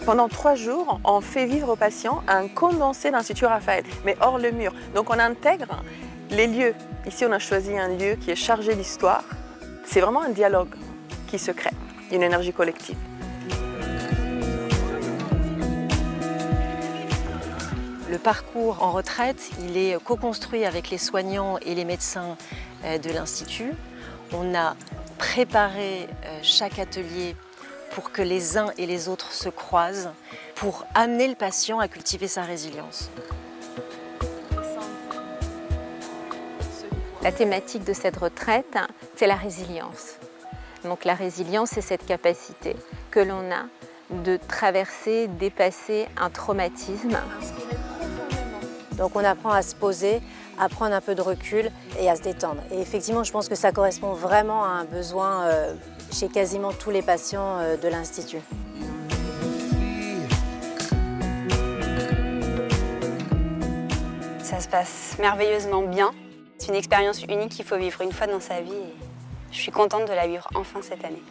Pendant 3 jours, on fait vivre aux patients un condensé d'Institut Raphaël, mais hors le mur. Donc on intègre les lieux. Ici, on a choisi un lieu qui est chargé d'histoire. C'est vraiment un dialogue qui se crée, une énergie collective. Le parcours en retraite, il est co-construit avec les soignants et les médecins de l'Institut. On a préparé chaque atelier pour que les uns et les autres se croisent, pour amener le patient à cultiver sa résilience. La thématique de cette retraite, c'est la résilience. Donc la résilience, c'est cette capacité que l'on a de traverser, dépasser un traumatisme. Donc on apprend à se poser, à prendre un peu de recul et à se détendre. Et effectivement, je pense que ça correspond vraiment à un besoin chez quasiment tous les patients de l'Institut. Ça se passe merveilleusement bien. C'est une expérience unique qu'il faut vivre une fois dans sa vie et je suis contente de la vivre enfin cette année.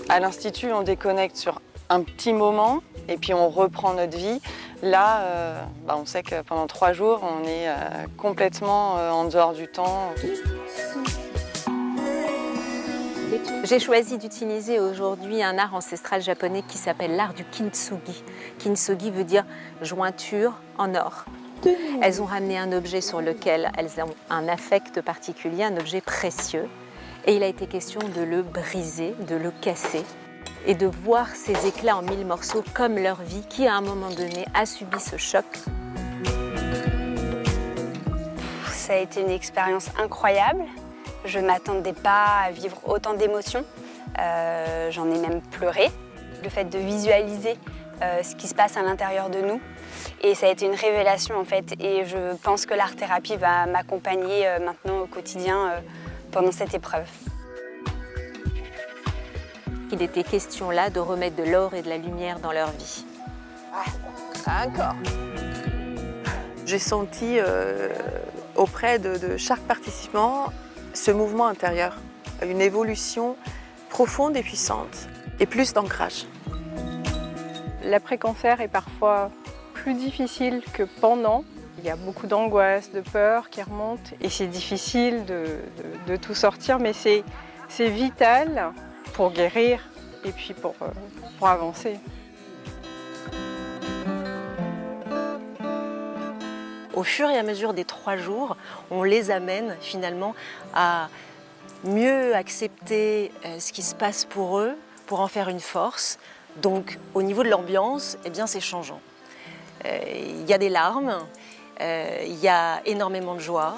À l'Institut, on déconnecte sur un petit moment et puis on reprend notre vie. Là, on sait que pendant 3 jours, on est complètement en dehors du temps. J'ai choisi d'utiliser aujourd'hui un art ancestral japonais qui s'appelle l'art du kintsugi. Kintsugi veut dire jointure en or. Elles ont ramené un objet sur lequel elles ont un affect particulier, un objet précieux. Et il a été question de le briser, de le casser et de voir ces éclats en 1000 morceaux comme leur vie qui, à un moment donné, a subi ce choc. Ça a été une expérience incroyable. Je ne m'attendais pas à vivre autant d'émotions. J'en ai même pleuré. Le fait de visualiser ce qui se passe à l'intérieur de nous. Et ça a été une révélation en fait. Et je pense que l'art-thérapie va m'accompagner maintenant au quotidien pendant cette épreuve. Il était question là de remettre de l'or et de la lumière dans leur vie. Encore. J'ai senti auprès de chaque participant ce mouvement intérieur, une évolution profonde et puissante, et plus d'ancrage. L'après-cancer est parfois plus difficile que pendant. Il y a beaucoup d'angoisse, de peur qui remontent, et c'est difficile de tout sortir, mais c'est vital pour guérir et puis pour avancer. Au fur et à mesure des 3 jours, on les amène finalement à mieux accepter ce qui se passe pour eux, pour en faire une force. Donc au niveau de l'ambiance, eh bien, c'est changeant. Il y a des larmes, il y a énormément de joie.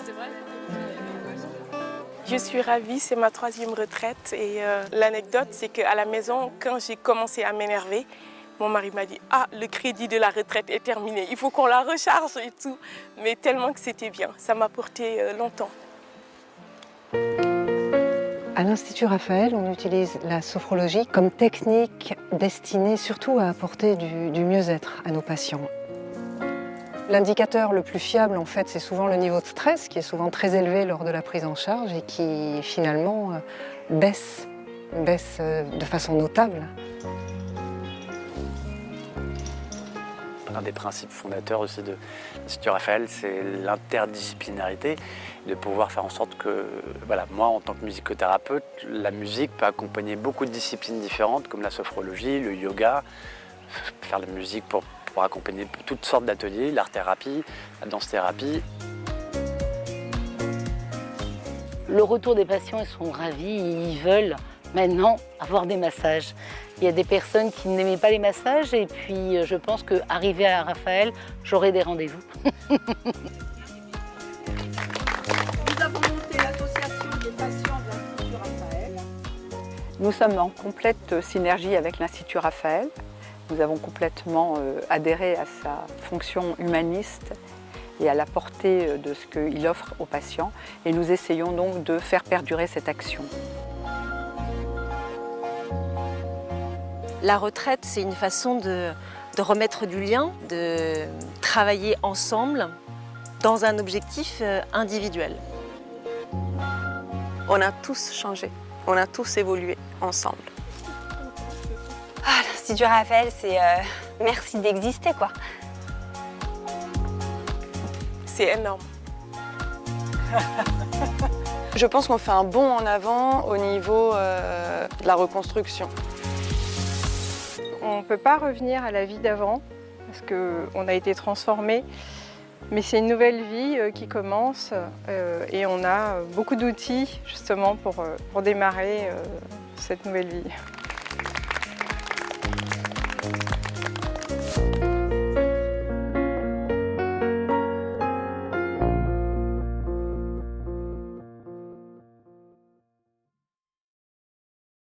Je suis ravie, c'est ma 3e retraite et l'anecdote c'est qu'à la maison, quand j'ai commencé à m'énerver, mon mari m'a dit « Ah, le crédit de la retraite est terminé, il faut qu'on la recharge et tout ». Mais tellement que c'était bien, ça m'a porté longtemps. À l'Institut Raphaël, on utilise la sophrologie comme technique destinée surtout à apporter du mieux-être à nos patients. L'indicateur le plus fiable, en fait, c'est souvent le niveau de stress, qui est souvent très élevé lors de la prise en charge et qui, finalement, baisse de façon notable. Un des principes fondateurs aussi de l'Institut Raphaël, c'est l'interdisciplinarité, de pouvoir faire en sorte que, voilà, moi en tant que musicothérapeute, la musique peut accompagner beaucoup de disciplines différentes comme la sophrologie, le yoga, faire la musique pour accompagner toutes sortes d'ateliers, l'art-thérapie, la danse-thérapie. Le retour des patients, ils sont ravis, ils veulent maintenant avoir des massages. Il y a des personnes qui n'aimaient pas les massages et puis je pense qu'arrivé à Raphaël, j'aurai des rendez-vous. Nous avons monté l'association des patients de l'Institut Raphaël. Nous sommes en complète synergie avec l'Institut Raphaël. Nous avons complètement adhéré à sa fonction humaniste et à la portée de ce qu'il offre aux patients. Et nous essayons donc de faire perdurer cette action. La retraite, c'est une façon de remettre du lien, de travailler ensemble dans un objectif individuel. On a tous changé, on a tous évolué ensemble. Ah, L'Institut Raphaël, c'est merci d'exister, quoi. C'est énorme. Je pense qu'on fait un bond en avant au niveau de la reconstruction. On ne peut pas revenir à la vie d'avant parce qu'on a été transformé, mais c'est une nouvelle vie qui commence et on a beaucoup d'outils justement pour démarrer cette nouvelle vie.